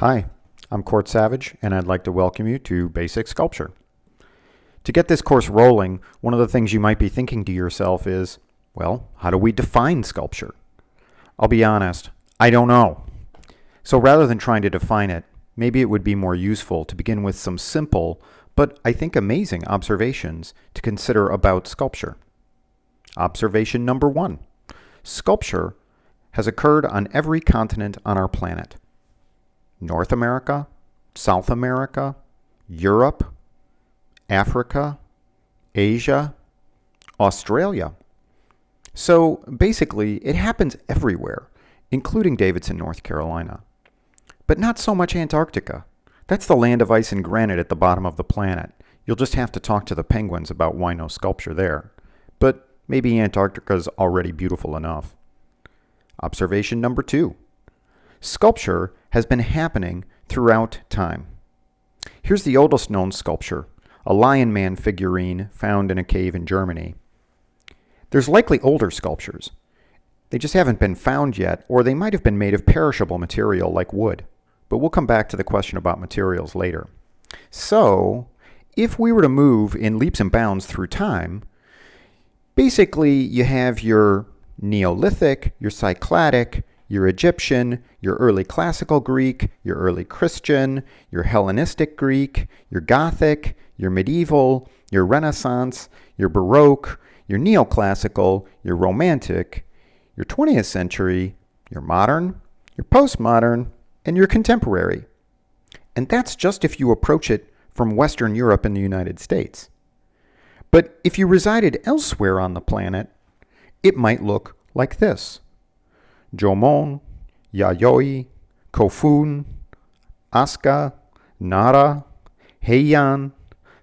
Hi, I'm Cort Savage, and I'd like to welcome you to Basic Sculpture. To get this course rolling, one of the things you might be thinking to yourself is, well, how do we define sculpture? I'll be honest, I don't know. So rather than trying to define it, maybe it would be more useful to begin with some simple, but I think amazing observations to consider about sculpture. Observation number 1. Sculpture has occurred on every continent on our planet. North America, South America, Europe, Africa, Asia, Australia. So basically, it happens everywhere, including Davidson, North Carolina. But not so much Antarctica. That's the land of ice and granite at the bottom of the planet. You'll just have to talk to the penguins about why no sculpture there. But maybe Antarctica's already beautiful enough. Observation number 2. Sculpture has been happening throughout time. Here's the oldest known sculpture, a Lion Man figurine found in a cave in Germany. There's likely older sculptures. They just haven't been found yet, or they might have been made of perishable material like wood. But we'll come back to the question about materials later. So, if we were to move in leaps and bounds through time, basically you have your Neolithic, your Cycladic, your Egyptian, your early classical Greek, your early Christian, your Hellenistic Greek, your Gothic, your medieval, your Renaissance, your Baroque, your neoclassical, your Romantic, your 20th century, your modern, your postmodern, and your contemporary. And that's just if you approach it from Western Europe and the United States. But if you resided elsewhere on the planet, it might look like this. Jomon, Yayoi, Kofun, Asuka, Nara, Heian,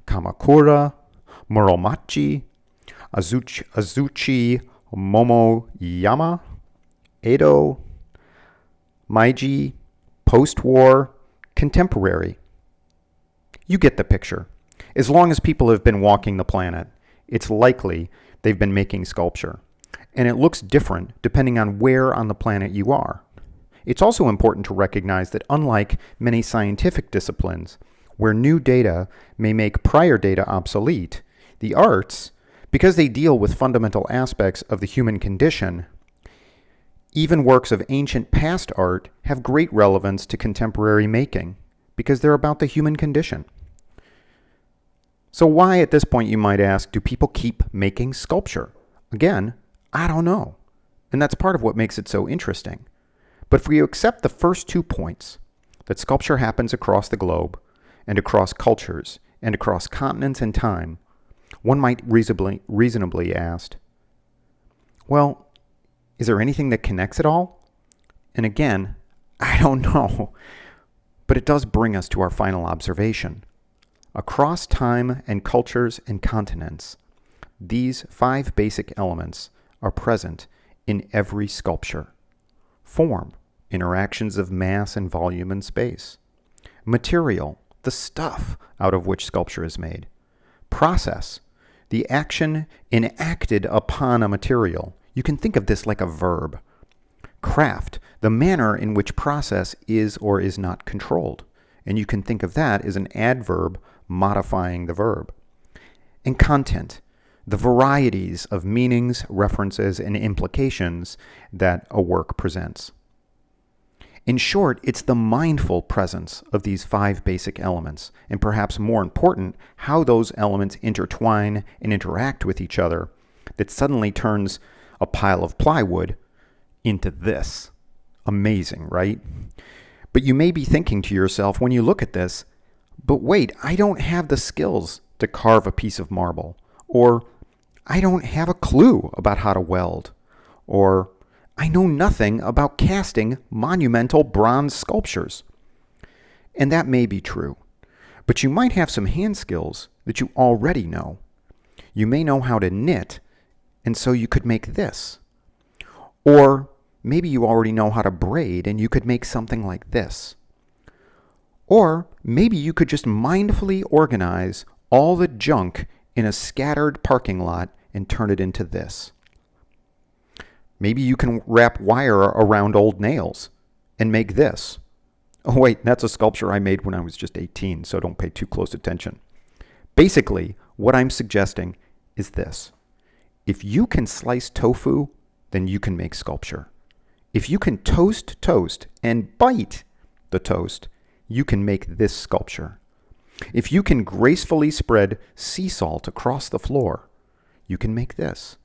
Kamakura, Muromachi, Azuchi Momoyama, Edo, Meiji, post-war, contemporary. You get the picture. As long as people have been walking the planet, it's likely they've been making sculpture. And it looks different depending on where on the planet you are. It's also important to recognize that unlike many scientific disciplines, where new data may make prior data obsolete, the arts, because they deal with fundamental aspects of the human condition, even works of ancient past art have great relevance to contemporary making, because they're about the human condition. So why, at this point, you might ask, do people keep making sculpture? Again, I don't know. And that's part of what makes it so interesting. But if we accept the first 2 points, that sculpture happens across the globe, and across cultures, and across continents and time, one might reasonably ask, well, is there anything that connects it all? And again, I don't know. But it does bring us to our final observation. Across time and cultures and continents, these 5 basic elements are present in every sculpture. Form, interactions of mass and volume and space. Material, the stuff out of which sculpture is made. Process, the action enacted upon a material. You can think of this like a verb. Craft, the manner in which process is or is not controlled. And you can think of that as an adverb modifying the verb. And content, the varieties of meanings, references, and implications that a work presents. In short, it's the mindful presence of these 5 basic elements, and perhaps more important, how those elements intertwine and interact with each other, that suddenly turns a pile of plywood into this. Amazing, right? But you may be thinking to yourself when you look at this, but wait, I don't have the skills to carve a piece of marble, or I don't have a clue about how to weld, or I know nothing about casting monumental bronze sculptures. And that may be true, but you might have some hand skills that you already know. You may know how to knit, and so you could make this. Or maybe you already know how to braid, and you could make something like this. Or maybe you could just mindfully organize all the junk in a scattered parking lot and turn it into this. Maybe you can wrap wire around old nails and make this. Oh, wait, that's a sculpture I made when I was just 18, so don't pay too close attention. Basically, what I'm suggesting is this. If you can slice tofu, then you can make sculpture. If you can toast toast and bite the toast, you can make this sculpture. If you can gracefully spread sea salt across the floor, you can make this.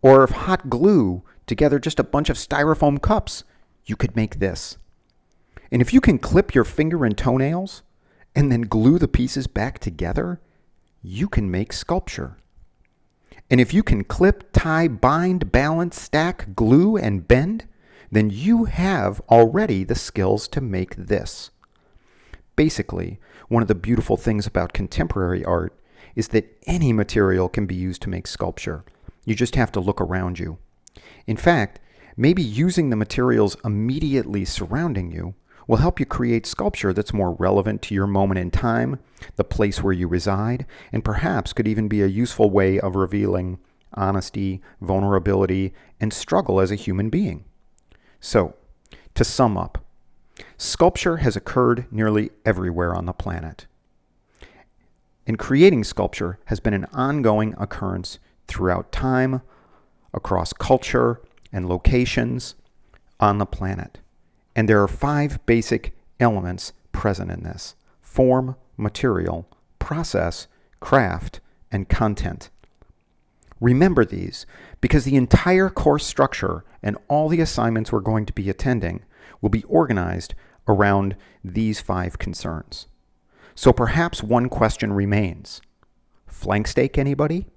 Or if hot glue together just a bunch of styrofoam cups, you could make this. And if you can clip your finger and toenails and then glue the pieces back together, you can make sculpture. And if you can clip, tie, bind, balance, stack, glue, and bend, then you have already the skills to make this. Basically, one of the beautiful things about contemporary art is that any material can be used to make sculpture. You just have to look around you. In fact, maybe using the materials immediately surrounding you will help you create sculpture that's more relevant to your moment in time, the place where you reside, and perhaps could even be a useful way of revealing honesty, vulnerability, and struggle as a human being. So, to sum up, sculpture has occurred nearly everywhere on the planet. And creating sculpture has been an ongoing occurrence throughout time, across culture and locations on the planet. And there are 5 basic elements present in this: form, material, process, craft, and content. Remember these, because the entire course structure and all the assignments we're going to be attending will be organized around these 5 concerns. So perhaps one question remains. Flank steak, anybody?